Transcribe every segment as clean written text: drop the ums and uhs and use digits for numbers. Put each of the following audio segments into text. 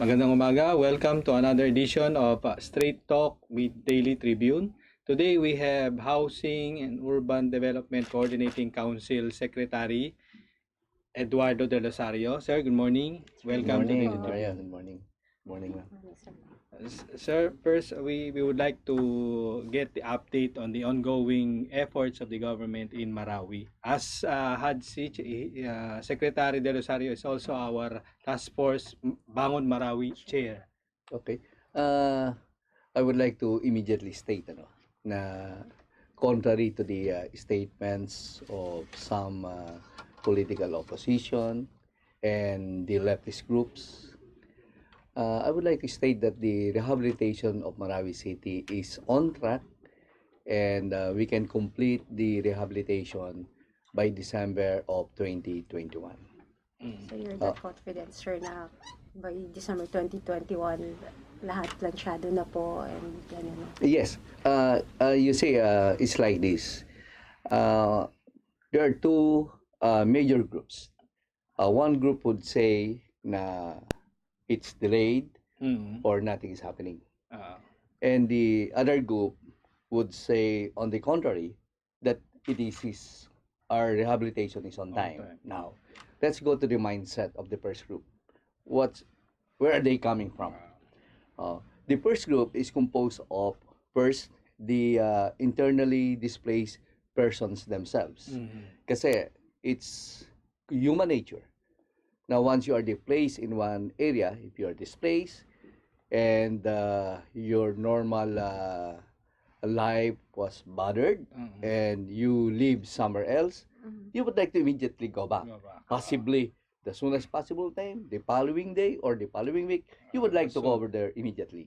Magandang umaga. Welcome to another edition of Straight Talk with Daily Tribune. Today we have Housing and Urban Development Coordinating Council Secretary Eduardo de Rosario. Sir, good morning. Welcome to Daily Tribune. Good morning. Morning, ma'am. Sir, first we would like to get the update on the ongoing efforts of the government in Marawi. As HUDCC, Secretary De Rosario is also our Task Force Bangon Marawi Chair. Okay. I would like to immediately state na contrary to the statements of some political opposition and the leftist groups, I would like to state that the rehabilitation of Marawi City is on track, and we can complete the rehabilitation by December of 2021. So you're that confident, sir, na by December 2021, lahat planchado na po and gano'n. Yes. You see, it's like this. There are two major groups. One group would say na it's delayed or nothing is happening. And the other group would say, on the contrary, that our rehabilitation is on time. Now, let's go to the mindset of the first group. Where are they coming from? The first group is composed of, first, the internally displaced persons themselves. Kasi it's human nature. Now, once you are displaced in one area, if you are displaced and your normal life was bothered and you live somewhere else, you would like to immediately go back. Possibly the soonest possible time, the following day or the following week, you would like to go over there immediately.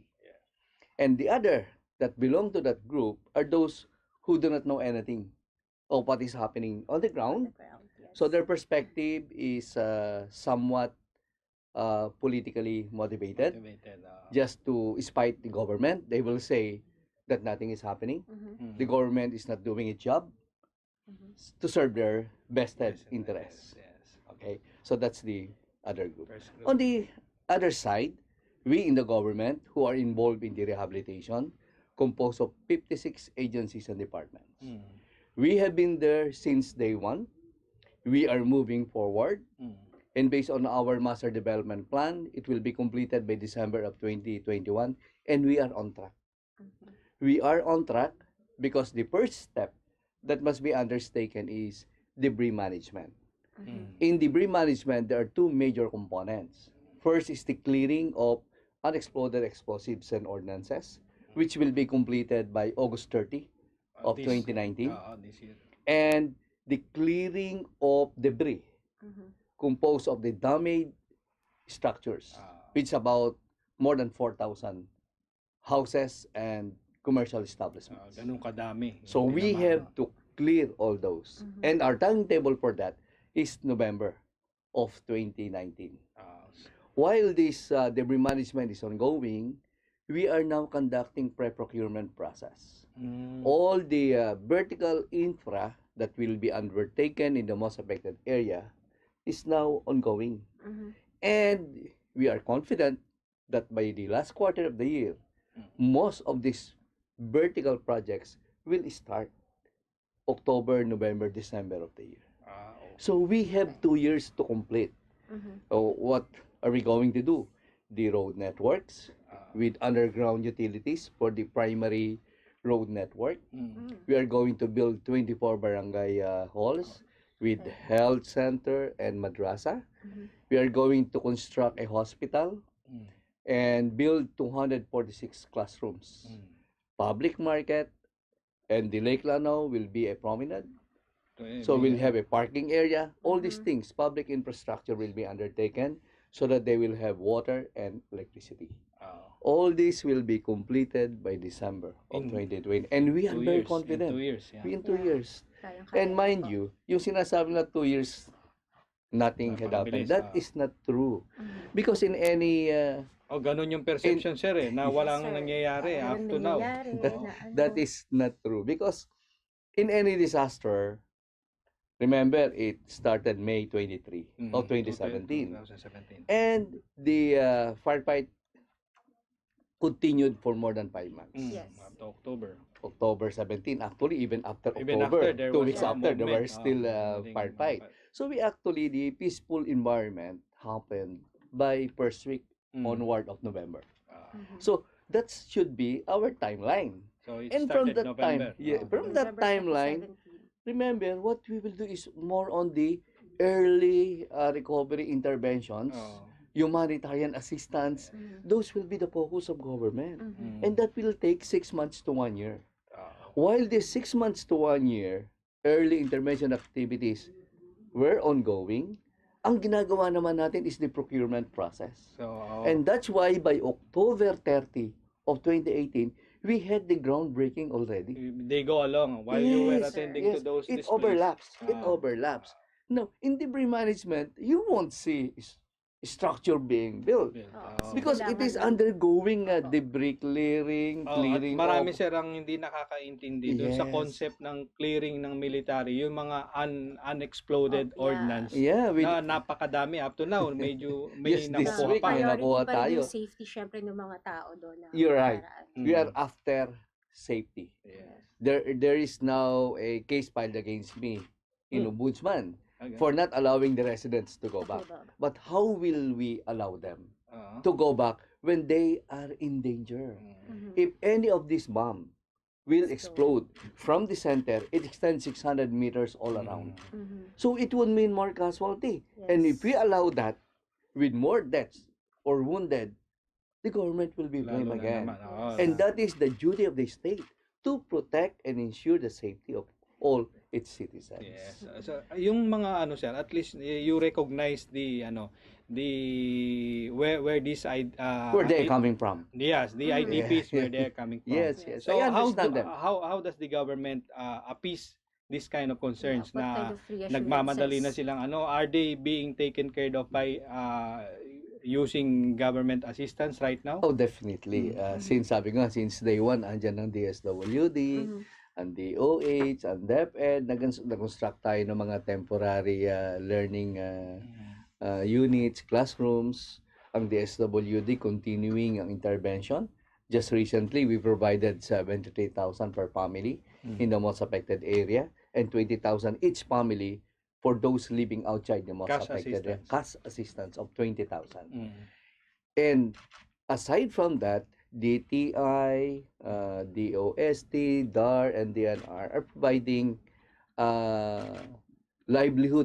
And the other that belong to that group are those who do not know anything of what is happening on the ground. So their perspective is somewhat politically motivated. Just to spite the government, they will say that nothing is happening. The government is not doing its job to serve their vested interests. Okay, so that's the other group. On the other side, we in the government who are involved in the rehabilitation, composed of 56 agencies and departments. We have been there since day one. We are moving forward, and based on our master development plan, it will be completed by December of 2021, and we are on track. We are on track because the first step that must be undertaken is debris management. In debris management, there are two major components. First is the clearing of unexploded explosives and ordnances, which will be completed by August 30 of 2019. And the clearing of debris composed of the damaged structures, which is about more than 4,000 houses and commercial establishments. Ganun kadami. So we have to clear all those. And our timetable for that is November of 2019. While this debris management is ongoing, we are now conducting pre-procurement process. All the vertical infra that will be undertaken in the most affected area is now ongoing. And we are confident that by the last quarter of the year, most of these vertical projects will start October, November, December of the year. So we have 2 years to complete. So what are we going to do? The road networks with underground utilities for the primary road network. We are going to build 24 barangay halls with health center and madrasa. We are going to construct a hospital and build 246 classrooms. Public market and the Lake Lanao will be a promenade. So we'll have a parking area. All these things, public infrastructure will be undertaken so that they will have water and electricity. All this will be completed by December of 2020. And we are very confident. In 2 years, In 2 years. And mind you, yung sinasabi na 2 years, nothing had happened. That is not true. Because in any... ganun yung perception, sir, na walang nangyayari up to now. That is not true. Because in any disaster, Remember, it started May 23 of 2017. 2017. And the firefight continued for more than 5 months. Yes. Up to October. October 17, actually, even after Even October, after, there 2 was weeks a after, there were movement. still Moving firefight. So we actually, the peaceful environment happened by first week onward of November. Mhm. So that should be our timeline. So it And from started that November. time, from that November timeline, 2017. remember, what we will do is more on the early recovery interventions, humanitarian assistance. Mhm. Those will be the focus of government. Mhm. And that will take 6 months to 1 year. Ah, While the 6 months to 1 year, early intervention activities were ongoing, ang ginagawa naman natin is the procurement process. so, And that's why by October 30 of 2018, we had the groundbreaking already. they go along while you were Yes, attending to yes, those it displays. overlaps. It Ah. overlaps. Now, in debris management, you won't see structure being built because it is undergoing debris clearing, At clearing marami of... sir ang hindi nakakaintindi doon sa Yes. concept ng clearing ng military, yung mga unexploded yeah. ordnance Yeah, na napakadami up to now, medyo may Yes, this nakukuha week pa. may Priority nakuha pa rin tayo. yung safety syempre ng mga tao doon. You're right. Paraan. We are after safety. Yes. There is now a case filed against me in Ombudsman Okay. for not allowing the residents to go back. But how will we allow them to go back when they are in danger? Mhm. If any of this bomb will explode from the center, it extends 600 meters all around. Mhm. So it would mean more casualty. And if we allow that with more deaths or wounded, the government will be blamed Lalo na again. naman. And that is the duty of the state to protect and ensure the safety of all its citizens. Yes. So yung mga ano sir, at least you recognize the where this Where they're coming from. Yes, the IDPs where they're coming from. Yes, yes. So I understand them. how does the government appease this kind of concerns What na kind of reassurances? nagmamadali na silang are they being taken care of by using government assistance right now? Oh, definitely. Since sabi nga, since day one, andyan ang DSWD, ang DOH, ang DepEd, nag-construct tayo ng mga temporary learning units, classrooms, ang DSWD continuing ang intervention. Just recently, we provided 73,000 per family in the most affected area and 20,000 each family for those living outside the most affected area. Cash assistance of 20,000. And aside from that, DTI, DOST, DAR, and DNR are providing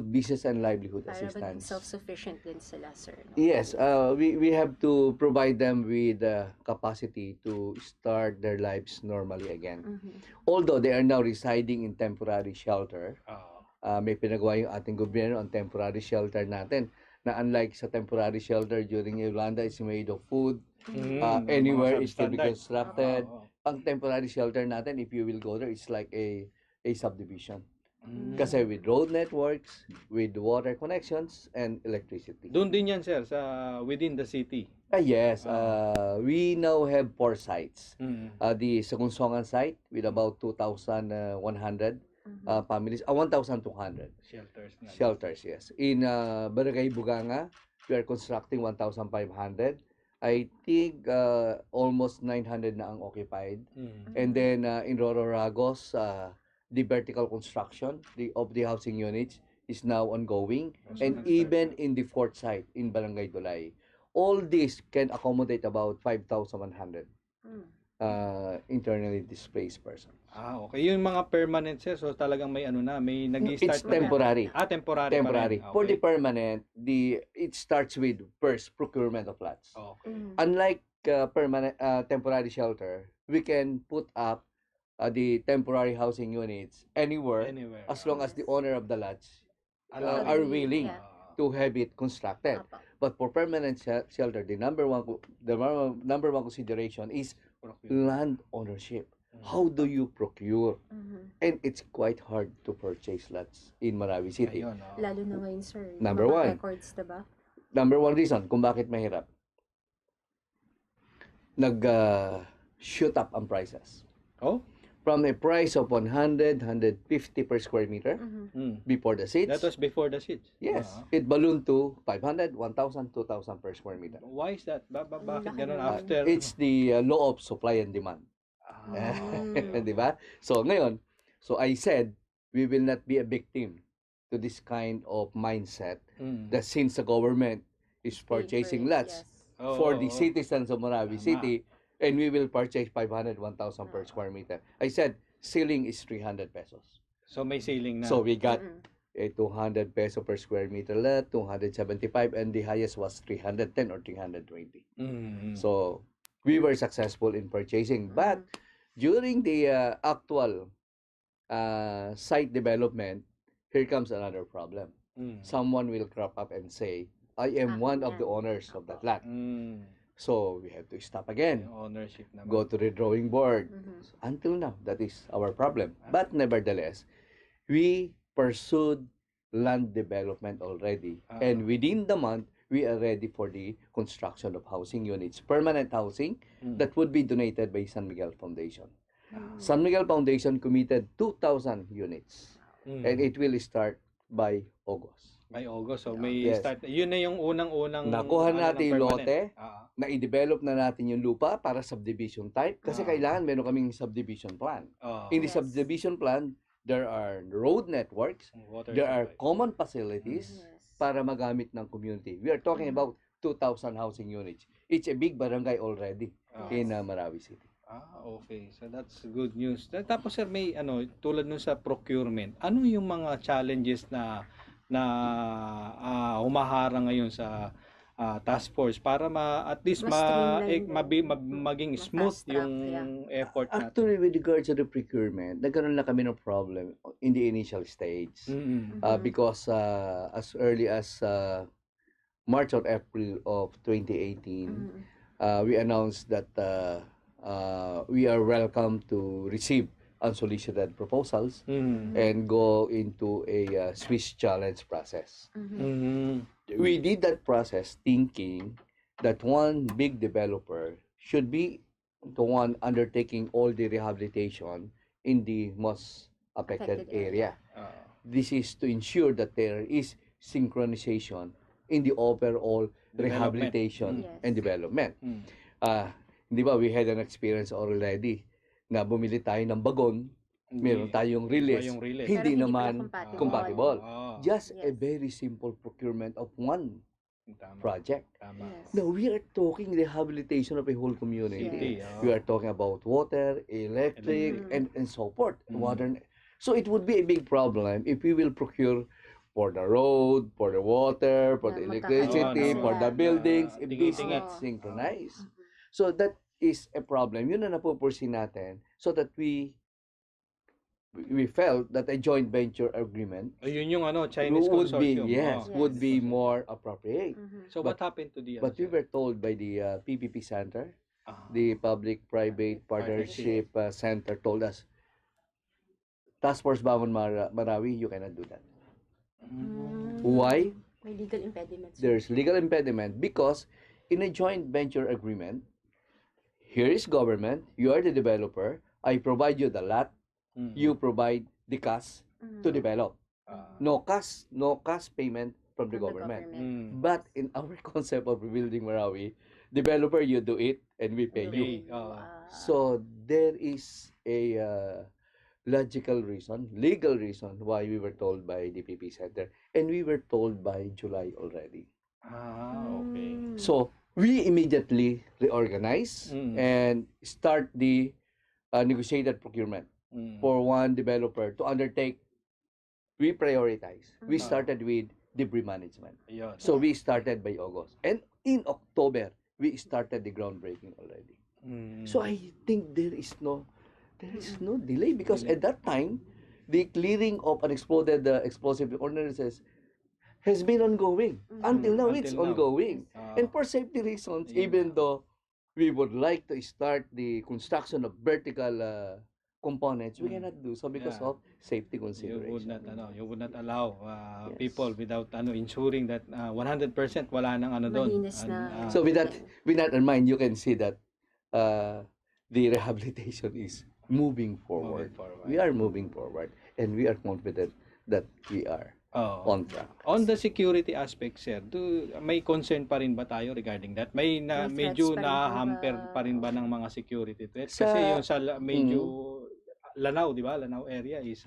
business and livelihood Para assistance. self-sufficient din sila, sir. No? Yes, we have to provide them with capacity to start their lives normally again. Although they are now residing in temporary shelter, may pinagawa yung ating gobyerno ang temporary shelter natin na unlike sa temporary shelter during Yolanda is made of food, anywhere it can be constructed. Ang temporary shelter natin, if you will go there, it's like a subdivision. Kasi with road networks, with water connections, and electricity. Doon din yan sir, sa within the city. Yes, we now have 4 sites. The Sagunsongan site with about 2,100 families, 1,200 shelters, yes. In Barangay Buganga, we are constructing 1,500. I think almost 900 na ang occupied. And then in Rororagos, the vertical construction of the housing units is now ongoing. And even in the 4th site in Barangay Dulay, all this can accommodate about 5,100 internally displaced persons. Okay. Yung mga permanent sir, so talagang may may nag-start It's temporary. Temporary. Temporary. Okay. For the permanent, it starts with first procurement of lots. Okay. Unlike permanent temporary shelter, we can put up the temporary housing units anywhere as long as the owner of the lots are willing to have it constructed. But for permanent shelter, the number one consideration is land ownership. How do you procure? And it's quite hard to purchase lots in Marawi City. Lalo na ngayon, sir. Number one. Records, diba? Number one reason kung bakit mahirap. Nag-shoot up ang prices. Oh? from a price of 100, 150 per square meter before the siege. That was before the siege. Yes, it ballooned to 500, 1,000, 2,000 per square meter. Why is that? Bakit Laki ganun naman. after? It's the law of supply and demand. Di ba? So ngayon, so I said, we will not be a victim to this kind of mindset that since the government is purchasing lots for the citizens of Marawi Tama. City, and we will purchase 500, 1,000 per square meter. I said, ceiling is 300 pesos. So may ceiling na. So we got a 200 peso per square meter lot, 275, and the highest was 310 or 320. So we were successful in purchasing. But during the actual site development, here comes another problem. Someone will crop up and say, I am one of the owners of that lot. So we have to stop again. Yung ownership naman. Go to the drawing board. Until now, that is our problem. But nevertheless, we pursued land development already. And within the month, we are ready for the construction of housing units, permanent housing that would be donated by San Miguel Foundation. San Miguel Foundation committed 2,000 units. And it will start by August. By August. So may Yes. start. Yun na yung unang-unang Nakuha natin yung permanent. lote, na i-develop na natin yung lupa para subdivision type. Kasi kailangan meron kaming subdivision plan. In the Yes. subdivision plan, there are road networks, Water there are supply. common facilities para magamit ng community. We are talking about 2,000 housing units. It's a big barangay already in Marawi City. Okay. So that's good news. Tapos sir, may tulad nun sa procurement, ano yung mga challenges na humaharang ngayon sa task force para at least Mas streamline maging Mas smooth fast track, yung effort natin. Actually, with regards to the procurement, nagkaroon na kami ng problem in the initial stage. Because as early as March or April of 2018, we announced that we are welcome to receive unsolicited proposals and go into a Swiss challenge process. We did that process thinking that one big developer should be the one undertaking all the rehabilitation in the most affected area. This is to ensure that there is synchronization in the overall rehabilitation and development. Di ba, we had an experience already na bumili tayo ng bagon, meron tayong release, hindi Pero naman pala compatible. Just a Yes. very simple procurement of one Tama. project. Tama. Yes. Now, we are talking rehabilitation of a whole community. Yes. We are talking about water, electric, and so forth. So it would be a big problem if we will procure for the road, for the water, for the electricity, for the buildings, if this is not synchronized. So that is a problem. Yun na napupursin natin so that we felt that a joint venture agreement Ayun yung Chinese would be, consortium. would be more appropriate. So what happened to the But we were told by the PPP Center, the Public-Private Partnership Center, told us, Task Force Bangon Marawi, you cannot do that. Why? May legal impediments. There's legal impediment because in a joint venture agreement, here is government, you are the developer, I provide you the lot, you provide the cash to develop. No cash payment from the government. But in our concept of rebuilding Marawi, developer, you do it and we pay you. So there is a logical reason, legal reason why we were told by the PP Center, and we were told by July already. Okay. So we immediately reorganize and start the negotiated procurement for one developer to undertake. We prioritize. We started with debris management. So we started by August. And in October, we started the groundbreaking already. So I think there is no delay because at that time, the clearing of unexploded explosive ordnances has been ongoing. Until now, it's ongoing. And for safety reasons, even though we would like to start the construction of vertical components, we cannot do so because of safety considerations. You would not allow people without ensuring that 100% wala nang doon. Malinis na. So with that in mind, you can see that the rehabilitation is moving forward. We are moving forward, and we are confident that we are on track. On the security aspect, sir, may concern pa rin ba tayo regarding that? May May medyo threats pa rin po na-hamper ba? pa rin ba ng mga security threats? Sa- Kasi yung medyo Lanao, di ba? Lanao area is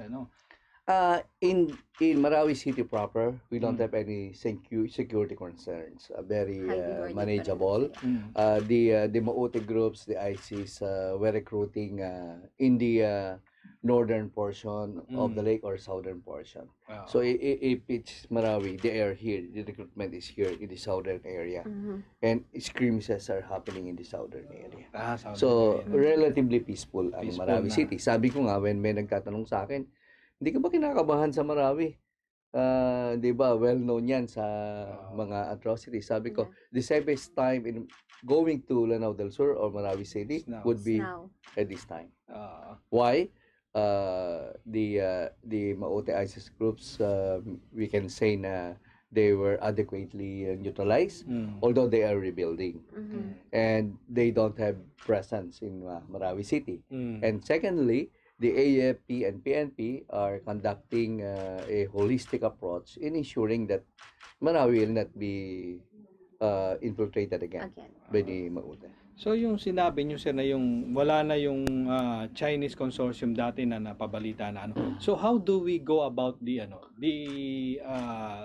In Marawi City proper, we don't have any security concerns. Very Highly guarded manageable. pa rin po The Maute groups, the ICs, were recruiting in the northern portion of the lake or southern portion. Wow. So if it's Marawi, they are here. The recruitment is here in the southern area, and skirmishes are happening in the southern area. Southern So area. relatively peaceful ang Peaceful Marawi na. City. Sabi ko nga, when may nagtatanong sa akin, hindi ka ba kinakabahan sa Marawi? Di ba, well known yan sa mga atrocities. Sabi ko, the safest time in going to Lanao del Sur or Marawi City Now. would be Now. at this time. Why? The Maute ISIS groups, we can say na they were adequately neutralized, although they are rebuilding. And they don't have presence in Marawi City. And secondly, the AFP and PNP are conducting a holistic approach in ensuring that Marawi will not be infiltrated again by the Maute. So yung sinabi niyo sir na yung wala na yung Chinese consortium dati na napabalita na ano. So how do we go about the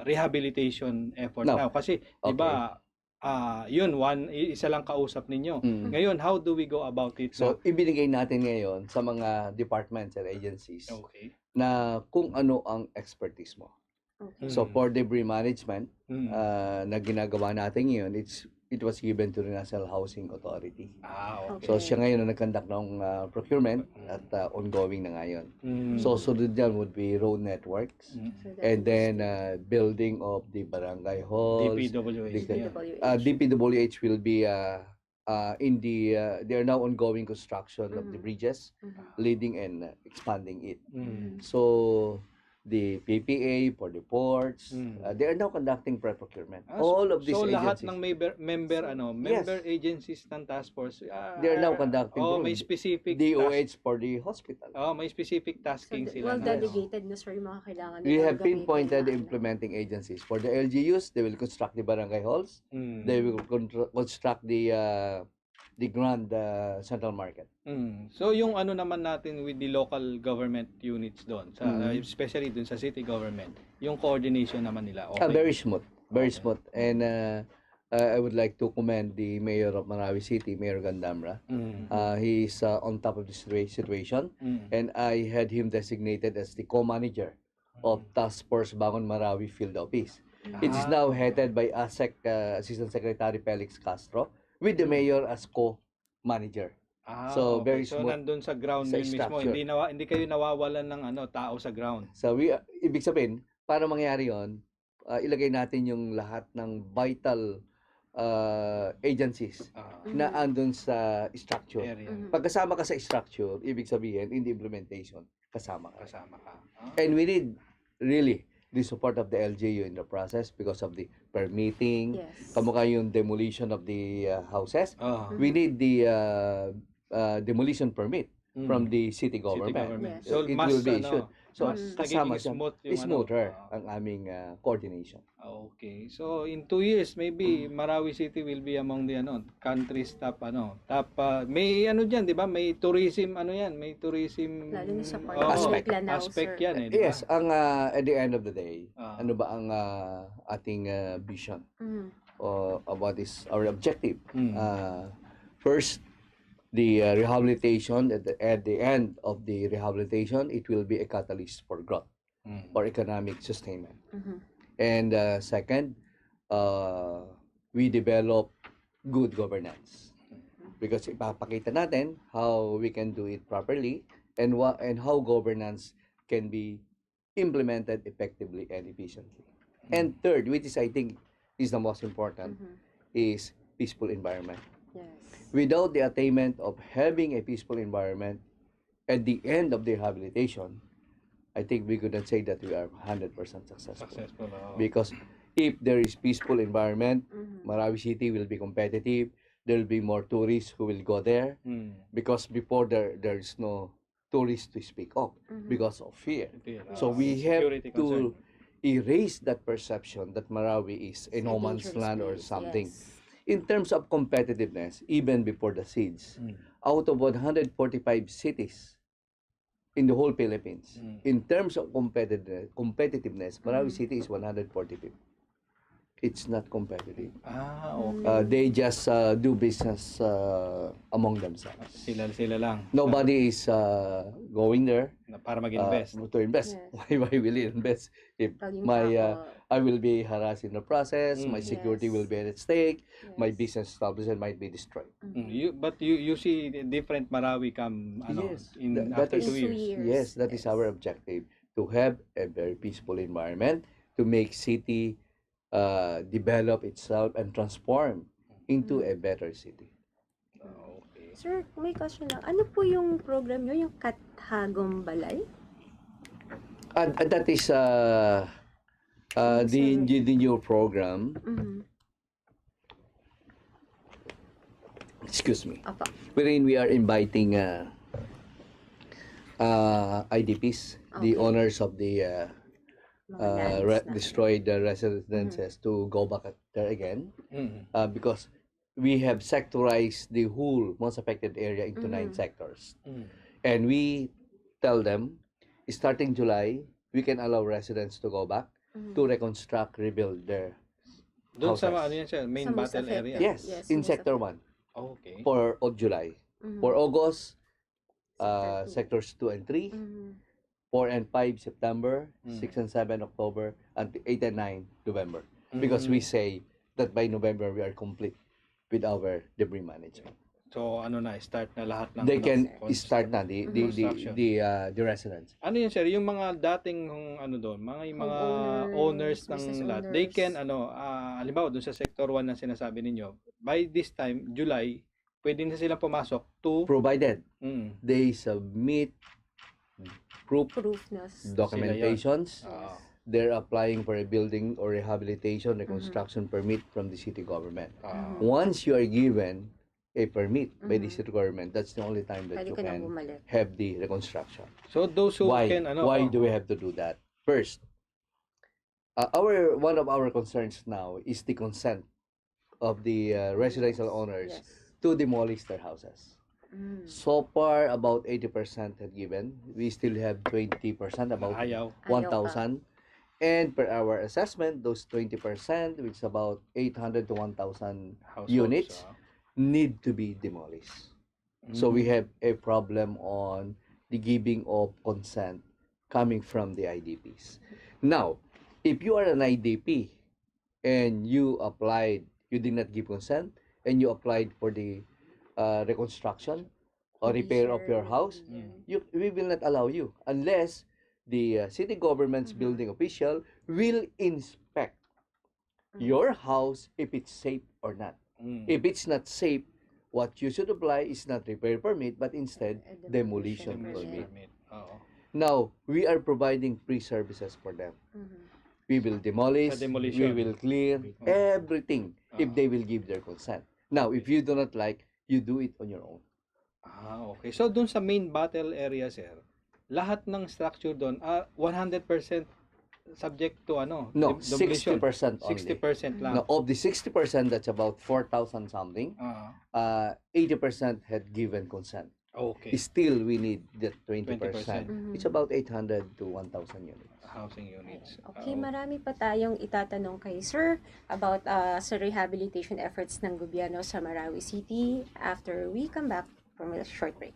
rehabilitation effort now? Kasi di ba yun isa lang kausap ninyo. Ngayon how do we go about it? So ibinigay natin ngayon sa mga departments and agencies na kung ano ang expertise mo. So for debris management na ginagawa natin ngayon, it was given to the National Housing Authority. So siya ngayon na nag-conduct ng procurement at ongoing na ngayon. So sunod dyan would be road networks and then building of the barangay halls. DPWH will be they are now ongoing construction of the bridges, leading and expanding it. So the PPA for the ports, they are now conducting pre-procurement. All of these so lahat agencies. ng member agencies ng task force, they are now conducting. May specific DOH for the hospital. May specific tasking sila. Well delegated na sir yung mga kailangan. We have pinpointed the implementing agencies. For the LGUs, they will construct the barangay halls. They will construct the grand central market. So yung ano naman natin with the local government units doon, especially doon sa city government, yung coordination naman nila. Very smooth. Very smooth. And I would like to commend the mayor of Marawi City, Mayor Gandamra. He is on top of the situation. And I had him designated as the co-manager of Task Force Bangon Marawi Field Office. It is now headed by ASEC Assistant Secretary Felix Castro, with the mayor as co-manager. So very smooth. So nandun sa ground sa mismo, structure. hindi kayo nawawalan ng tao sa ground. So ibig sabihin, para mangyari 'yon, ilagay natin yung lahat ng vital agencies na andun sa structure. Pagkasama ka sa structure, ibig sabihin in the implementation, kasama ka. And we need really the support of the LGU in the process because of the permitting, kamukha yung demolition of the houses. We need the demolition permit from the city government. So it will be issued. So kasama smoother ang aming coordination. Okay. So in 2 years maybe Marawi City will be among the country's top may diyan, 'di ba? May tourism may tourism lalo na sa part aspect yan diba? Yes, ang at the end of the day, ano ba ang ating vision? What is our objective? First, the rehabilitation, at the end of the rehabilitation, it will be a catalyst for growth, for economic sustainment. And second, we develop good governance. Because ipapakita natin how we can do it properly and how governance can be implemented effectively and efficiently. And third, which is I think is the most important, is peaceful environment. Without the attainment of having a peaceful environment at the end of the rehabilitation, I think we couldn't say that we are 100% successful. Because if there is peaceful environment, Marawi City will be competitive. There will be more tourists who will go there. Because before there is no tourists to speak up because of fear. So Ah, we have security concern. to erase that perception that Marawi is a It's no man's dangerous land or place, something. yes. In terms of competitiveness, even before the siege, out of 145 cities in the whole Philippines, in terms of competitiveness, Marawi City is 145. It's not competitive. Ah, okay. They just do business among themselves. Sila lang. Nobody is going there Para mag-invest. to invest. Yes. Why will you invest if Laging my takot. I will be harassed in the process, my security Yes. will be at stake, my Yes. business establishment might be destroyed. You see the different Marawi come Yes, in that after is 2 In 2 years. years. yes, that is our objective, to have a very peaceful environment, to make city develop itself and transform into a better city. Okay. Sir, may question lang. Ano po yung program nyo, yung Kathagong Balay? And that is the new program. Excuse me. Apa. Wherein we are inviting IDPs, the Okay. owners of the Mga lands na. destroyed residences to go back there again, because we have sectorized the whole most affected area into 9 sectors. And we tell them, starting July, we can allow residents to go back to reconstruct, rebuild their Doon sa houses. ano yan siya, main Sa most battle affected. area. Yes, Yes, in most Sector affected. 1 Okay. for July. For August, Sector two. sectors 2 and 3, 4 and 5 September, 6 and 7 October, and 8 and 9 November. Because we say that by November we are complete with our debris management. So ano na, start na lahat ng They can construction. start na the residents. Ano yun sir, yung mga dating ano doon, yung mga owners ng business lot, they owners. can halimbawa doon sa sector 1 na sinasabi ninyo, by this time, July, pwede na silang pumasok to Provided they submit proof Proof na. documentations, Ah, they're applying for a building or rehabilitation, reconstruction permit from the city government. Once you are given a permit by the city government, that's the only time that Pwede you ka nang can bumalik. have the reconstruction. so those who Why? can Why do we have to do that? First, one of our concerns now is the consent of the residential owners Yes. to demolish their houses. So far, about 80% had given. We still have 20%, about ayaw. 1,000. And per our assessment, those 20%, which is about 800 to 1,000 Households, units, need to be demolished. So we have a problem on the giving of consent coming from the IDPs. Now, if you are an IDP and you did not give consent, and you applied for the reconstruction or repair of your house, we will not allow you unless the city government's building official will inspect your house if it's safe or not. If it's not safe, what you should apply is not repair permit, but instead A demolition demolition permit. Oo. Now, we are providing free services for them. We will demolish, Sa demolition. we will clear everything if they will give their consent. Now, if you do not like, you do it on your own. Okay. So doon sa main battle area sir, lahat ng structure doon 100% subject to No, demolition. 60% only. 60% lang. Now, of the 60%, that's about 4,000 something, 80% had given consent. Okay. Still, we need that 20%. 20%. It's about 800 to 1,000 units. Housing units. Okay, marami pa tayong itatanong kay Sir about sa rehabilitation efforts ng gobyerno sa Marawi City after we come back from a short break.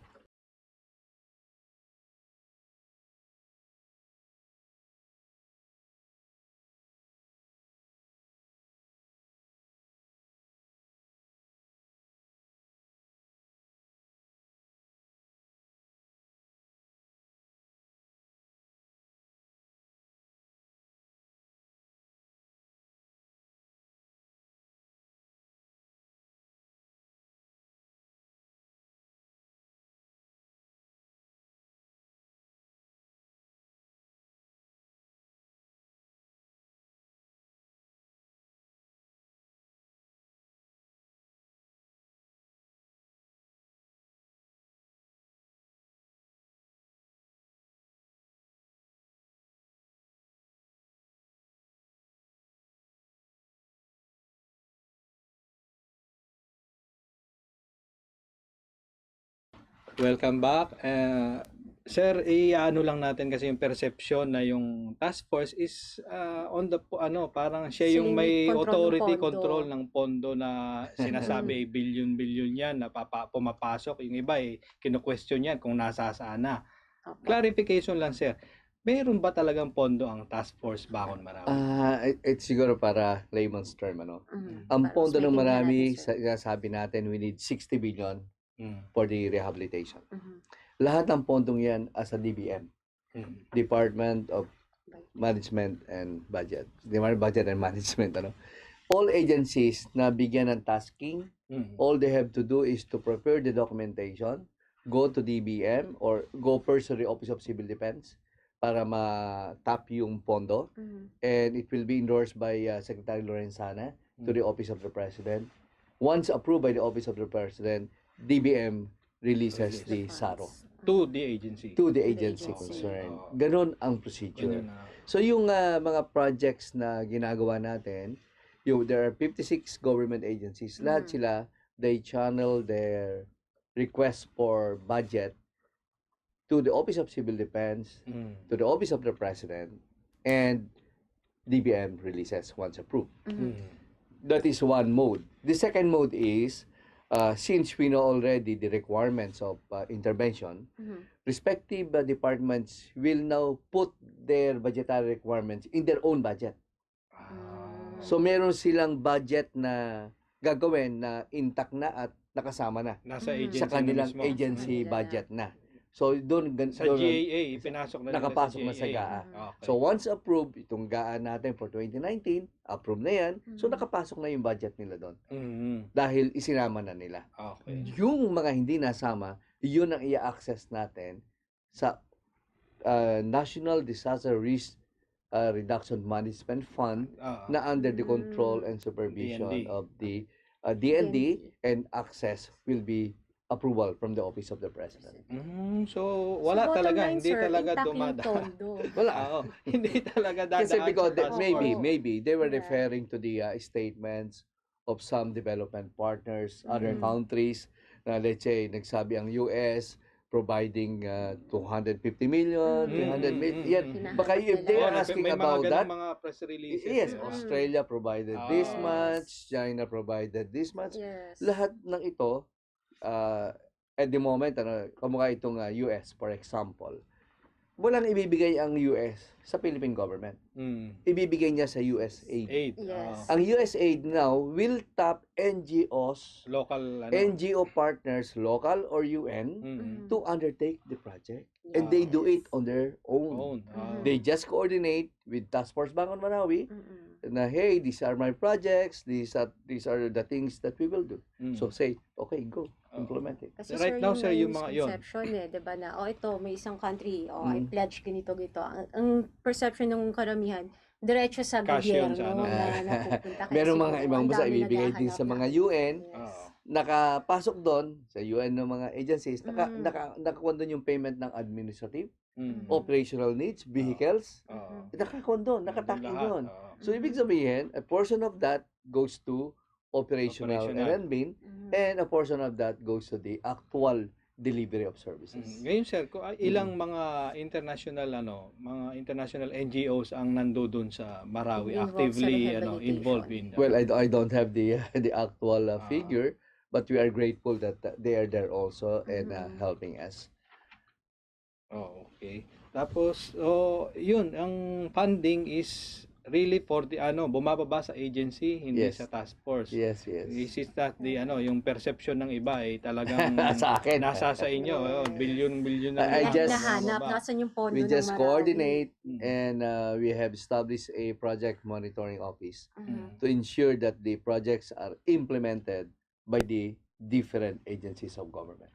welcome back. Sir, i-ano lang natin kasi yung perception na yung task force is on the parang siya yung may authority control ng pondo na sinasabi billion-billion yan na pumapasok. Yung iba kino-question yan kung nasasaan na. Clarification lang, sir. Mayroon ba talagang pondo ang task force Bakon Marawi? It's siguro para layman's term, ano. Ang pondo ng Marawi, sabi natin we need 60 billion for the rehabilitation. Lahat ng pondong yan as a DBM, Department of Management and Budget. Budget and Management, ano. All agencies na bigyan ng tasking, all they have to do is to prepare the documentation, go to DBM or go personally Office of Civil Defense para ma-tap yung pondo, and it will be endorsed by Secretary Lorenzana to the Office of the President. Once approved by the Office of the President, DBM releases the SARO. To the agency. To the agency concerned. Ganon ang procedure. So yung mga projects na ginagawa natin, there are 56 government agencies. Lahat sila, they channel their request for budget to the Office of Civil Defense, to the Office of the President, and DBM releases once approved. That is one mode. The second mode is, since we know already the requirements of intervention, respective departments will now put their budgetary requirements in their own budget. So meron silang budget na gagawin na intact na at nakasama na sa kanilang agency budget na. So doon sa GAA pinasok na nakapasok na sa GAA. Okay. So once approved itong GAA natin for 2019, approved na yan. So nakapasok na yung budget nila doon. Dahil isinama na nila. Okay. Yung mga hindi nasama, yun ang i-access natin sa National Disaster Risk Reduction Management Fund na under the control and supervision of the DND, and access will be approval from the Office of the President. So wala talaga, hindi talaga dumadaan. Wala, hindi talaga dadaan. Kasi because maybe they were referring to the statements of some development partners, other countries, na let's say nagsabi ang US providing 250 million, 300 million. Yan. Baka if they are asking about that, mga press releases. Yes, Australia provided this much, China provided this much. Lahat ng ito, at the moment, kamukha itong US, for example, walang ibibigay ang US sa Philippine government. Ibibigay niya sa US aid. Ang US aid now will tap NGOs, NGO partners, local or UN, to undertake the project. And they do it on their own. They just coordinate with Task Force Bakon Marawi na, hey, these are my projects, these are the things that we will do. So say, okay, go. Implement it. Kasi right now, sir, yung mga misconception diba na, ito, may isang country, I pledge ganito. Ang perception ng karamihan, diretso sa gobyerno na napupunta. Meron mga ibang basta ibibigay din sa mga UN, nakapasok doon sa UN ng mga agencies, nakakuha doon yung payment ng administrative, operational needs, vehicles, nakakuha doon, nakatakin doon. So, ibig sabihin, a portion of that goes to operational R&B, and a portion of that goes to the actual delivery of services. Ngayon, sir, ilang mga international NGOs ang nandoon sa Marawi actively involved in Well, I don't have the actual figure, but we are grateful that they are there also and helping us. Okay. Tapos yun, ang funding is really for the bumababa sa agency, hindi sa task force. Yes. This is not the yung perception ng iba talagang sa akin. Nasa sa inyo, billion na. Nahanap, nasan yung pondo we just coordinate and we have established a project monitoring office to ensure that the projects are implemented by the different agencies of government.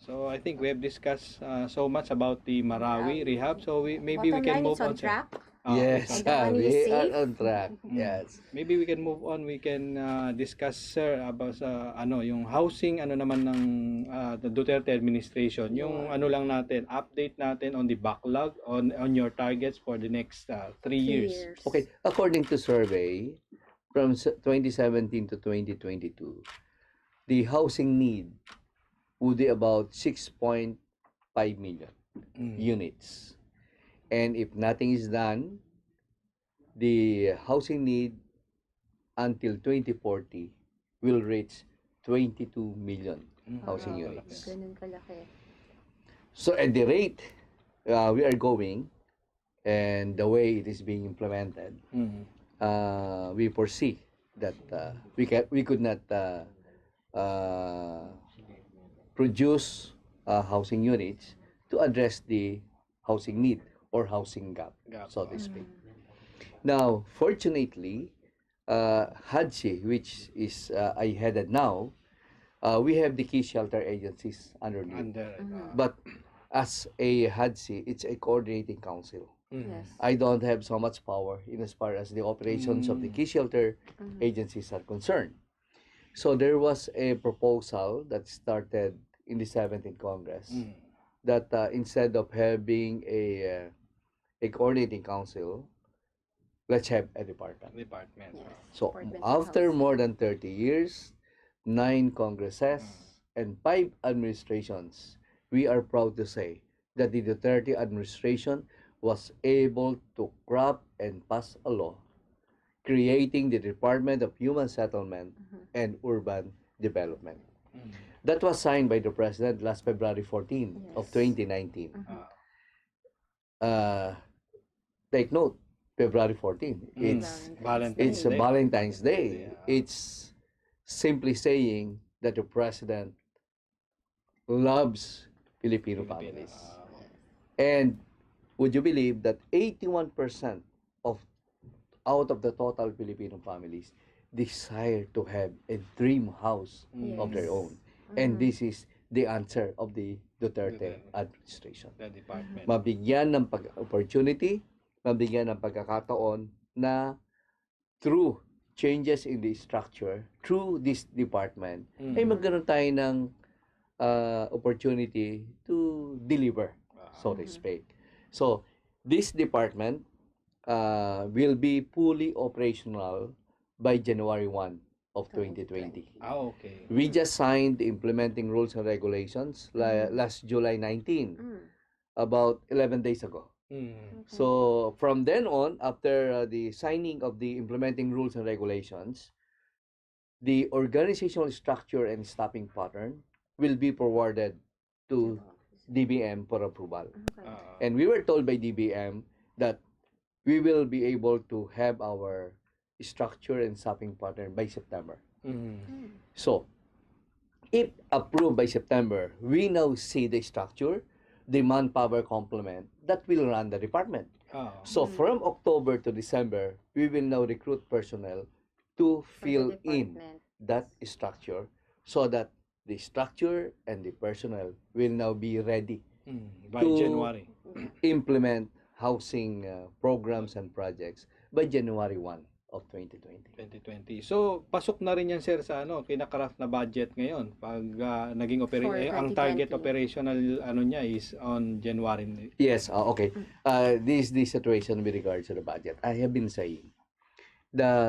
So I think we have discussed so much about the Marawi rehab, so maybe we can move on. Track. Yes, we are on track. Yes. Maybe we can move on. We can discuss, sir, about yung housing naman ng the Duterte administration. Yung lang natin, update natin on the backlog on your targets for the next 3 years. Okay, according to survey from 2017 to 2022, the housing need would be about 6.5 million units. And if nothing is done, the housing need until 2040 will reach 22 million housing units. Ganun kalaki. So at the rate we are going and the way it is being implemented, we foresee that we could not produce housing units to address the housing need or housing gap, so to speak. Now, fortunately, HUDCC, which is I headed now, we have the key shelter agencies underneath. But as a HUDCC, it's a coordinating council. Yes. I don't have so much power in as far as the operations of the key shelter agencies are concerned. So there was a proposal that started in the 17th Congress that instead of having a coordinating council, let's have a department. So Department of after Housing. more than 30 years, 9 congresses, and 5 administrations, we are proud to say that the Duterte administration was able to craft and pass a law creating the Department of Human Settlement and Urban Development. That was signed by the President last February 14 of Yes. 2019. Take note, February 14. It's Valentine's a Day. Valentine's Day. Yeah. It's simply saying that the President loves Filipino families. And would you believe that 81% of out of the total Filipino families desire to have a dream house of their own? And this is the answer of the Duterte administration. The department. Mabigyan ng opportunity, mabigyan ng pagkakataon na through changes in the structure, through this department, ay magkaroon tayo ng opportunity to deliver, so to speak. So, this department will be fully operational by January 1 of 2020. Okay. We just signed the implementing rules and regulations last July 19, about 11 days ago. So from then on, after the signing of the implementing rules and regulations, the organizational structure and staffing pattern will be forwarded to DBM for approval. And we were told by DBM that we will be able to have our structure and staffing pattern by September. So, if approved by September, we now see the structure, the manpower complement that will run the department. So, from October to December, we will now recruit personnel to fill in that structure so that the structure and the personnel will now be ready By to January. implement housing programs and projects by January 1 of 2020. 2020. So, pasok na rin yan, sir, sa kinakraft na budget ngayon. Pag naging For ang target 2020. operational niya is on January. Yes, okay. This is the situation with regards to the budget. I have been saying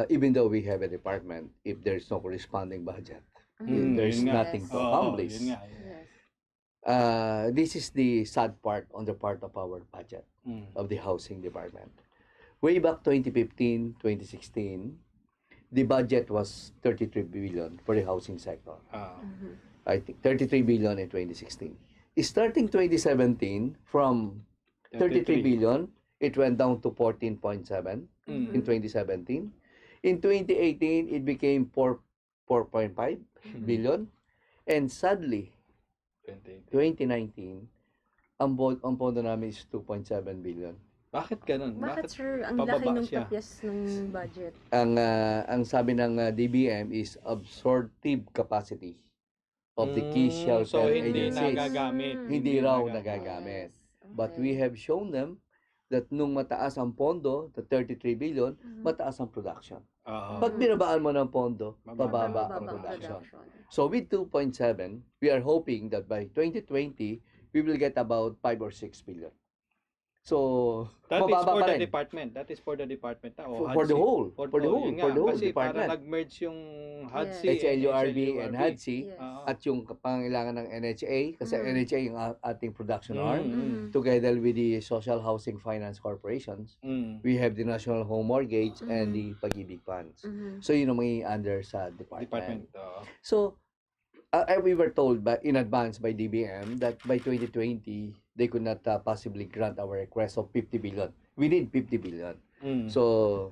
even though we have a department, if there's no corresponding budget, there's Yun nga. nothing to Oo, accomplish. yun nga. Yes. This is the sad part on the part of our budget of the housing department. Way back 2015, 2016, the budget was 33 billion for the housing sector. I think 33 billion in 2016. Starting 2017, from 33 billion, it went down to 14.7 in 2017. In 2018, it became 4.5 billion. And sadly, 2019, ang pondo namin is 2.7 billion. Bakit ganun? Bakit sir, ang pababa laki ng siya? tapyas ng budget? Ang sabi ng DBM is absorptive capacity of the key shelter So, hindi agencies. nagagamit. Hindi raw nagagamit. But we have shown them that nung mataas ang pondo, the 33 billion, mataas ang production. Pag binabaan mo ng pondo, bababa ang production. So with 2.7, we are hoping that by 2020, we will get about 5 or 6 billion. So, That is mababa for pa the rin. department. That is for the department. O For the HUDCC. whole. For the whole. Yun For nga, the whole kasi para department. nag-merge yung HUDC Yes. and HLURB and HLURB. HUDC. Yes. At yung pangailangan ng NHA. Kasi Mhm. NHA yung ating production arm. Mhm. Together with the Social Housing Finance Corporations. We have the National Home Mortgage and the Pag-ibig Funds. Mhm. So, yun ang may under sa department. Department. So, we were told in advance by DBM that by 2020, they could not possibly grant our request of 50 billion. We need 50 billion. So,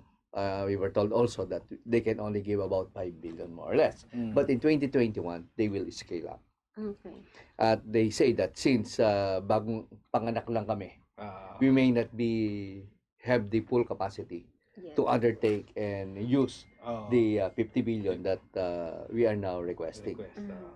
we were told also that they can only give about 5 billion more or less. But in 2021, they will scale up. Okay. At they say that since bagong panganak lang kami, we may not have the full capacity Yes. to undertake and use the 50 billion that we are now requesting.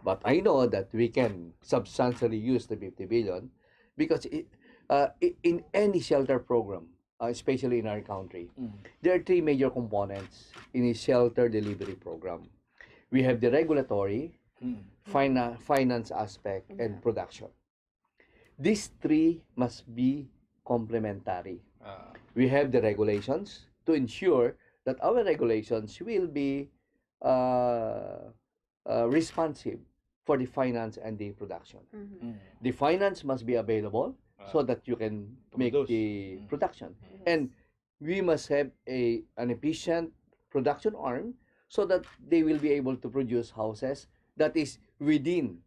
But I know that we can substantially use the 50 billion because in any shelter program, especially in our country, there are three major components in a shelter delivery program. We have the regulatory, finance aspect, and production. These three must be complementary. We have the regulations to ensure that our regulations will be responsive for the finance and the production. The finance must be available so that you can make the production. And we must have an efficient production arm so that they will be able to produce houses that is within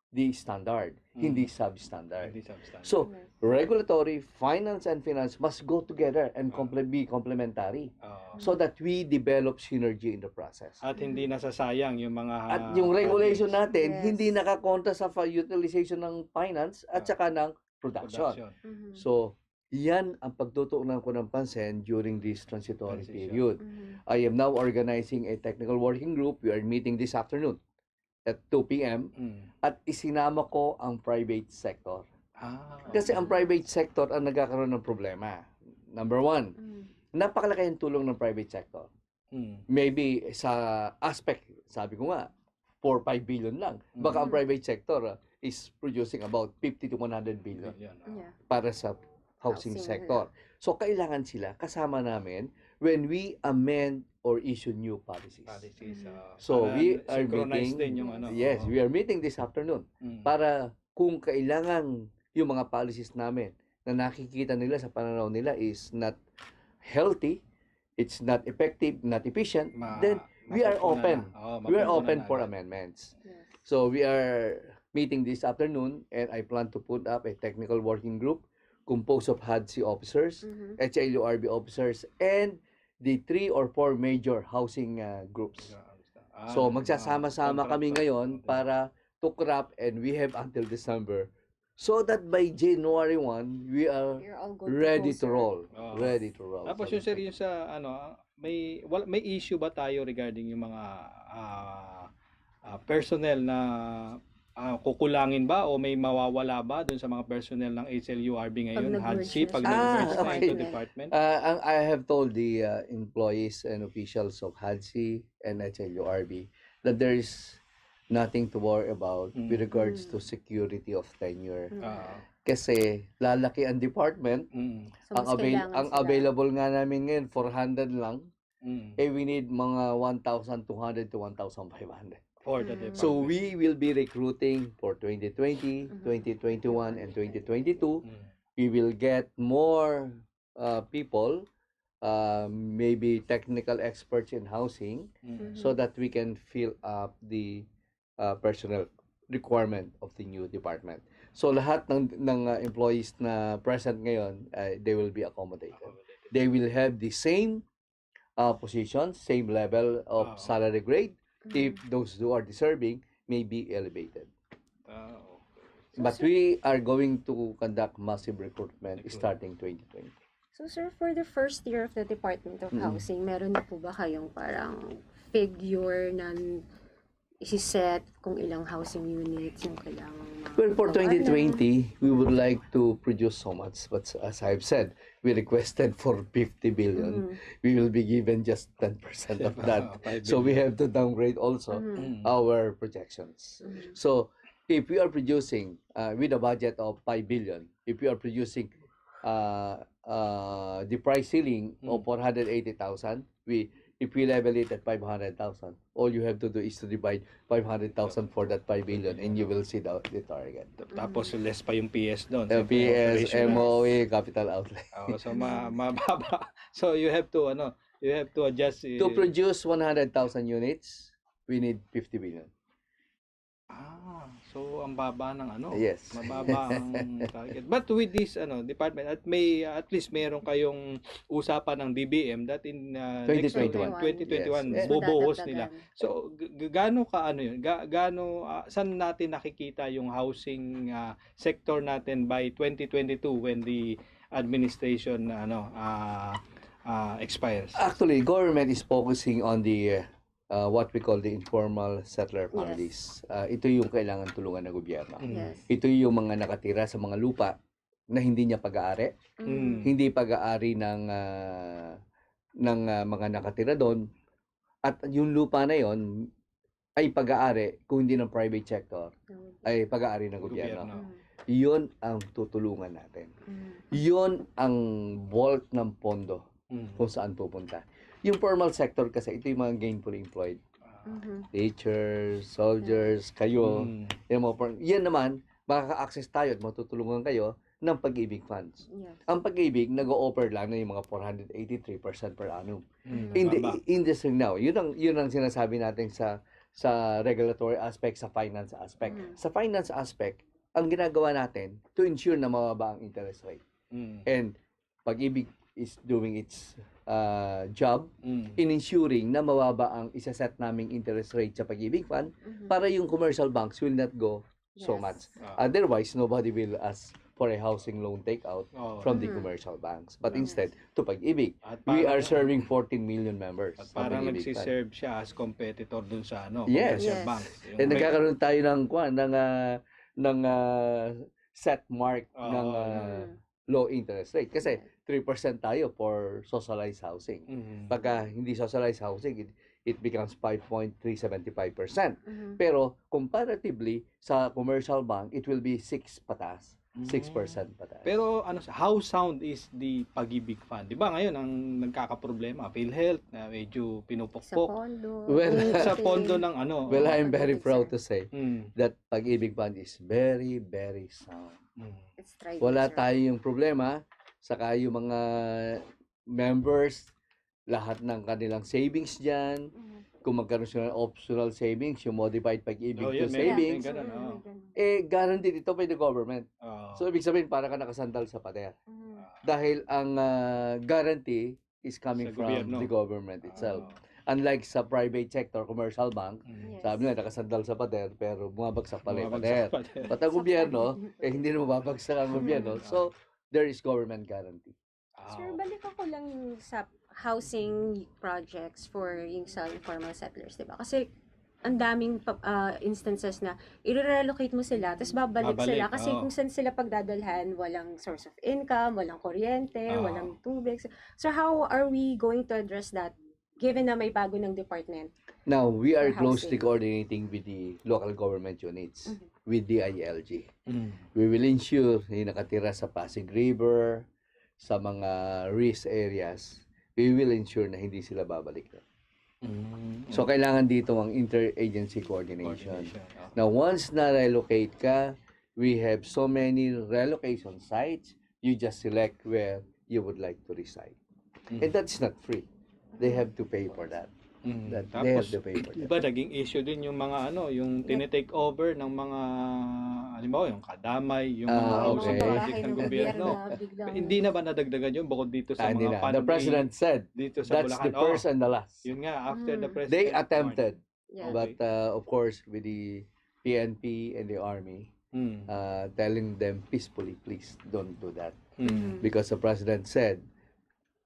the standard, hindi substandard. So, regulatory, finance, and finance must go together and be complementary so that we develop synergy in the process. At hindi nasasayang yung mga At yung regulation natin, Yes. hindi nakakontra sa utilization ng finance at saka ng production. So, yan ang pagtutuunan ko ng pansin during this transitory period. I am now organizing a technical working group. We are meeting this afternoon at 2 p.m. At isinama ko ang private sector. Kasi ang private sector ang nagkakaroon ng problema. Number one, napakalaki ang tulong ng private sector. Maybe sa aspect, sabi ko nga, 4-5 billion lang. Baka ang private sector is producing about 50 to 100 billion para sa housing sector. So, kailangan sila kasama namin when we amend or issue new policies. So, we are meeting, yes, we are meeting this afternoon para kung kailangan yung mga policies namin na nakikita nila sa pananaw nila is not healthy, it's not effective, not efficient, then we are open. We are open for amendments. So, we are meeting this afternoon and I plan to put up a technical working group composed of HUDCC officers, HLURB officers, and the 3 or 4 major housing groups. So, magsasama-sama kami ngayon para to craft and we have until December so that by January 1, we are ready to roll. Ready to roll. Tapos yung sir, yung sa may issue ba tayo regarding yung mga personnel na kukulangin ba o may mawawala ba dun sa mga personnel ng HLURB ngayon, HUDCC, pag nag-merge na into department? I have told the employees and officials of HUDCC and HLURB that there is nothing to worry about with regards to security of tenure. Kasi lalaki ang department, So, ang available nga namin ngayon 400 lang. We need mga 1,200 to 1,500. So we will be recruiting for 2020, 2021, and 2022. We will get more people, maybe technical experts in housing, so that we can fill up the personnel requirement of the new department. So lahat ng employees na present ngayon, they will be accommodated. They will have the same positions, same level of salary grade. If those who are deserving may be elevated. But we are going to conduct massive recruitment starting 2020. So, sir, for the first year of the Department of Housing, meron na po ba kayong parang figure na isi-set kung ilang housing units yung kailangan? Well, for 2020, we would like to produce so much. But as I've said, we requested for 50 billion. We will be given just 10% of that. So we have to downgrade also our projections. So if we are producing with a budget of 5 billion, if we are producing the price ceiling of Mm. 480,000, if we level it at 500,000, all you have to do is to divide 500,000 for that 5 billion and you will see the target. Tapos less pa yung PS doon, PS, operation. MOE, capital outlay. So mababa. So you have to adjust. To produce 100,000 units, we need 50 billion. So ang baba ng Yes. mababa ang target. But with this department at least meron kayong usapan ng DBM that in next 2021. 2021 Yes. bubuhos nila. So gaano ka yun? Gaano saan natin nakikita yung housing sector natin by 2022 when the administration expires? Actually, government is focusing on the what we call the informal settler families. Ito yung kailangan tulungan ng gobyerno. Yes. Ito yung mga nakatira sa mga lupa na hindi niya pag-aari, hindi pag-aari ng mga nakatira doon, at yung lupa na yon ay pag-aari kung hindi ng private sector, ay pag-aari ng gobyerno. Yun ang tutulungan natin. Yun ang bulk ng pondo kung saan pupunta. Yung formal sector kasi, ito yung mga gainfully employed. Teachers, soldiers, kayo. Yan naman, makaka-access tayo at matutulungan kayo ng pag-ibig funds. Yes. Ang pag-ibig, nag-o-offer lang na yung mga 483% per annum. In the industry now, yun ang sinasabi natin sa regulatory aspect, sa finance aspect. Sa finance aspect, ang ginagawa natin to ensure na mababa ang interest rate. And pag-ibig is doing its job in ensuring na mababa ang isa-set naming interest rate sa pag-ibig fund para yung commercial banks will not go so much. Otherwise, nobody will ask for a housing loan takeout from the commercial banks. But instead, to pag-ibig, we are serving 14 million members. At parang nagsiserve siya as competitor dun sa Yes. commercial banks. And nagkakaroon tayo ng set mark ng low interest rate. Kasi 3% tayo for socialized housing. Pagka hindi socialized housing, it becomes 5.375%. Pero comparatively sa commercial bank, it will be 6 patas. 6% patas. Pero how sound is the pag-ibig fund? 'Di ba ngayon ang nagkakaproblema, PhilHealth na medyo Sa pinupukpok pondo. sa pondo ng Well, I'm very proud to say that pag-ibig fund is very, very sound. It's tried. Wala tayong problema. Saka yung mga members, lahat ng kanilang savings dyan, kung magkaroon sila ng optional savings, yung modified pag-ibig to savings, guaranteed ito by the government. So, ibig sabihin, para ka nakasandal sa pader. Dahil ang guarantee is coming from the government itself. Unlike sa private sector, commercial bank, sabi nila nakasandal sa pader, pero bumabagsak pala yung pader. At ang gobyerno, hindi na mababagsak ang gobyerno. So, there is government guarantee. Sir, balik ako lang sa housing projects for yung sa informal settlers, di ba? Kasi ang daming instances na i-relocate mo sila, tapos babalik sila. Kasi kung saan sila pagdadalhan, walang source of income, walang kuryente, walang tubig. So how are we going to address that given na may bago ng department? Now, we are closely coordinating with the local government units, with the ILG. We will ensure na nakatira sa Pasig River, sa mga risk areas, we will ensure na hindi sila babalik. So, kailangan dito ang interagency coordination. Now, once na-relocate ka, we have so many relocation sites, you just select where you would like to reside. And that's not free. They have to pay for that. They have to pay for that. Diba, naging issue din yung mga yung tinitake over ng mga, halimbawa, yung kadamay, yung mga housing project ng gobyerno. Hindi na ba nadagdagan yun bukod dito sa mga The president said, dito sa that's Bulacan? the first and the last. Yun nga, after the president. They attempted, Yeah. but of course, with the PNP and the army, telling them peacefully, please don't do that. Because the president said,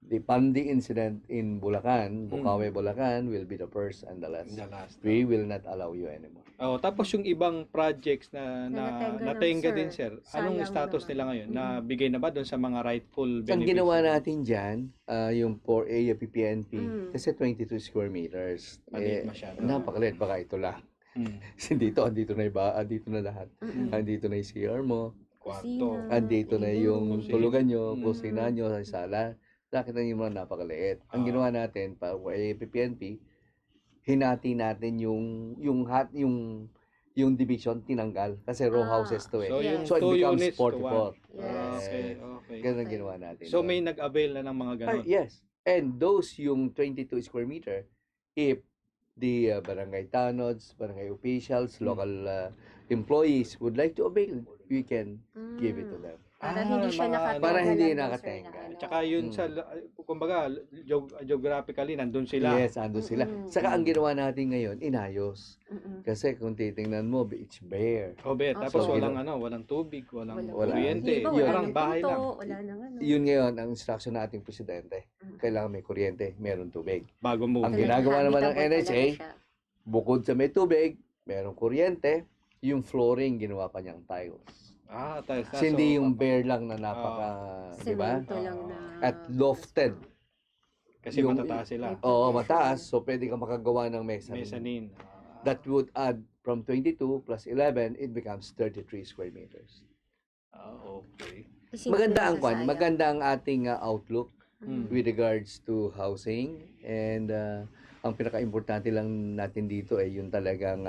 the Pandi incident in Bulacan, Bukawi, Bulacan, will be the first and the last. We will not allow you anymore. Tapos yung ibang projects na natenga din, sir. Anong Sayang status naman. nila ngayon? Nabigay na ba doon sa mga rightful Ang beneficiaries? ginawa natin dyan, yung 4A PPNP, kasi 22 square meters. Maliit masyado. Napakaliit, baka ito lang. Kasi andito na lahat. Andito na yung CR mo, kwarto. Kusina, Andito na yung Kusina. tulugan nyo, Mm. kusina nyo, sa sala. Nakita nyo yung mga napakaliit. Ang Ah. ginawa natin, para PPNP, hinati natin yung division tinanggal kasi row houses to So, eh. yung So it 2 becomes units to 44. 1. Yes. Okay. Ganun ang Okay. ginawa natin. So, doon. may nag-avail na ng mga ganon. Yes. And those yung 22 square meter, if the barangay tanods, barangay officials, local employees would like to avail, we can give it to them. Para hindi siya mga- nakatenga Para hindi lang doon, sir, nakatenga. na ano. Tsaka yun sa, kumbaga, geographically, nandun sila. Yes, ando sila. Mm-mm. Saka ang ginawa natin ngayon, inayos. Mm-mm. Kasi kung titingnan mo, it's bare. Tapos So, walang tubig, walang Wala. kuryente. Iba, Yun. wala Parang ng bahay pinto, lang. wala nang ano. Yun ngayon, ang instruction ng ating presidente. Mm. Kailangan may kuryente, meron tubig. Bago mo. Ang ginagawa naman ng Habitable NHA, talaga siya. bukod sa may tubig, merong kuryente, yung flooring, ginawa pa niyang tiles. Tayo. Kasi hindi yung bare lang na napaka, di ba? Semento lang na. At lofted. Kasi yung- matataas sila. Oo, mataas. So, pwede ka makagawa ng mezzanine. Mezzanine. That would add from 22 plus 11, it becomes 33 square meters. Okay. Simple Maganda lang ang sa kwan, sayang. maganda ang ating outlook Mm. with regards to housing, and ang pinaka-importante lang natin dito ay yung talagang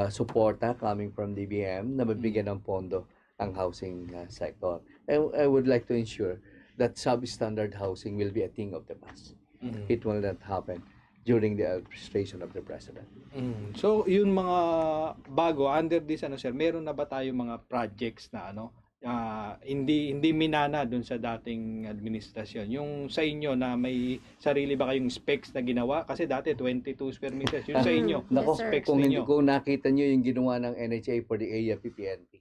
suporta coming from DBM na mabigyan ng pondo ang housing sector. I would like to ensure that substandard housing will be a thing of the past. Mm. It will not happen during the administration of the president. So, yun mga bago under this sir, meron na ba tayo mga projects na hindi minana dun sa dating administrasyon? Yung sa inyo na may sarili ba kayong specs na ginawa? Kasi dati 22 square meters yun sa inyo. Yes, Nako, sir. Specs kung hindi ninyo. ko nakita nyo yung ginawa ng NHA for the area PPNP,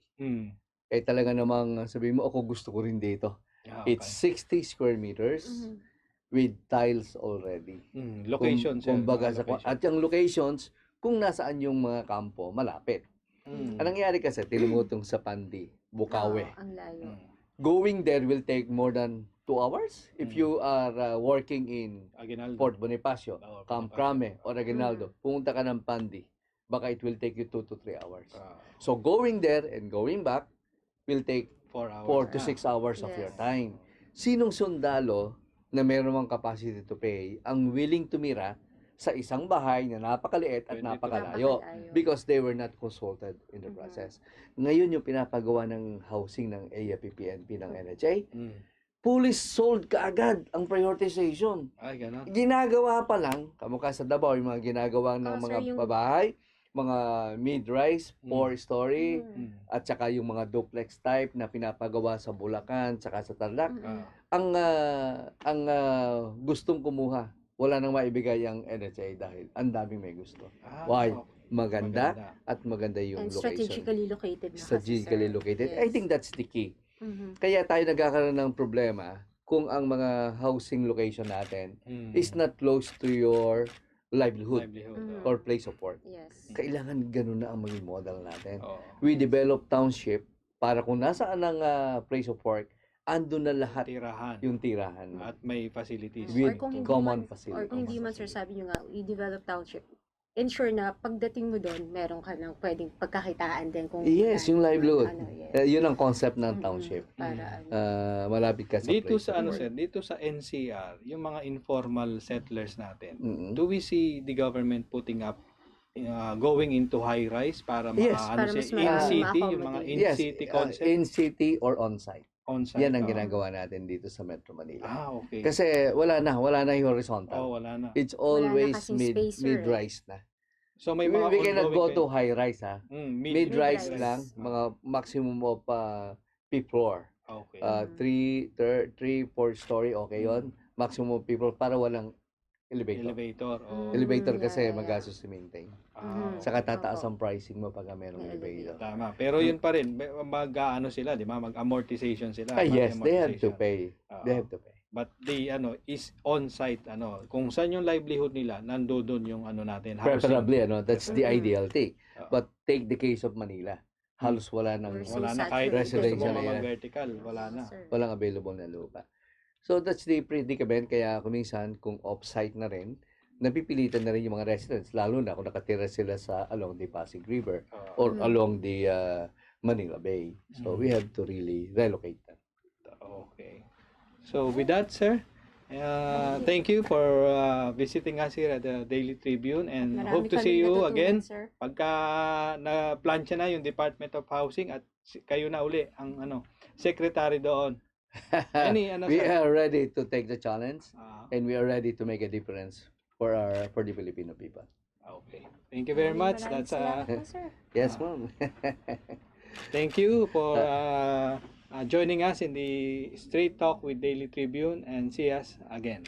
eh talaga namang sabihin mo, ako gusto ko rin dito. Okay. It's 60 square meters with tiles already. Location, sir. Kumbaga mga sa location. at yung locations kung nasaan yung mga kampo malapit. Ang nangyari kasi tinumutong sa Pandi, Bukawi. Ang layo. Going there will take more than 2 hours if you are working in Aguinaldo. Port Bonifacio, Oo, Camp Bonifacio. Crame, or Aguinaldo. Pumunta ka ng Pandi, baka it will take you 2 to 3 hours. Ah, So going there and going back will take 4 hours. 4 to 6 hours of Yes. your time. Sinong sundalo na meron mang capacity to pay ang willing tumira sa isang bahay na napakaliit at 22. napakalayo because they were not consulted in the process. Ngayon yung pinapagawa ng housing ng AFP-PNP ng NHA, fully sold kaagad ang prioritization. Ay, gano'n. Ginagawa pa lang, kamukha sa Davao, yung mga ginagawa ng Sir, mga yung- babahay, mga mid-rise, 4-story, Mm. at saka yung mga duplex type na pinapagawa sa Bulacan, saka sa Tarlac. Mm. Ang gustong kumuha, wala nang maibigay ang NHA dahil ang daming may gusto. Why? Okay. Maganda at maganda yung And location. strategically located na kasi, Strategically sir. located. Yes. I think that's the key. Mhm. Kaya tayo nagkakaroon ng problema kung ang mga housing location natin is not close to your livelihood Mhm. or place of work. Yes. Kailangan ganun na ang maging model natin. Oo. We develop township para kung nasaan ang place of work, andun na lahat Tirahan. yung tirahan mo. At may facilities. With Or kung hindi common man, facility. Or kung hindi man, sir, sabi nyo nga, we develop township. Ensure na pagdating mo doon, meron ka ng pwedeng pagkakitaan din kung Yes, yung livelihood. yes. Yun ang concept ng Mm-mm. township. Para Malapit ka sa Dito place sa of work. sir, dito sa NCR, yung mga informal settlers natin, Mm-mm. do we see the government putting up going into high rise para Yes. ano Para siya, mas in-city, yung mga ma-accommodate. in-city concept in-city or on-site. on-site. Yan ang Oo. ginagawa natin dito sa Metro Manila. Okay. Kasi wala na yung horizontal. wala na. It's Wala na always kasing space, sir, mid-rise na. So may mga We cannot go ongoing to high-rise ha. Mid-rise Mid-rise. lang, mga maximum of fifth floor. Okay. 3-4 story, okay yon. Maximum people para walang elevator. Elevator. Oh. Elevator Yeah, kasi yeah, yeah. magastos to maintain. Ah, Saka tataas Oo. ang pricing mo pag merong May elevator. tama. Pero yun pa rin, mag-ano sila, di ba? Mag-amortization sila. Yes, they have to Mag-amortization. pay. Oo. They have to pay. But the is on-site kung saan yung livelihood nila, nandoon yung natin, housing. Preferably, that's the Mhm. ideal thing. Oo. But take the case of Manila. Halos wala nang We're so Wala na kahit saturated. gusto mo Residential na yan. mag-vertical, wala na. Sir. walang available na lupa. So that's the predicament, kaya kuminsan kung off-site na rin, napipilitan na rin yung mga residents, lalo na kung nakatira sila sa along the Pasig River Oo. or along the Manila Bay. So we have to really relocate them. Okay. So with that, sir, thank you for visiting us here at the Daily Tribune and Marami hope to see kaming you natutunan, again sir. pagka na-plansya na yung Department of Housing at kayo na uli ang secretary doon. We Sir? are ready to take the challenge, Ah, and we are ready to make a difference for the Filipino people. okay. Thank you very much. Maraming That's salamat po, sir. Yes, ma'am. thank you for joining us in the Straight Talk with Daily Tribune and see us again.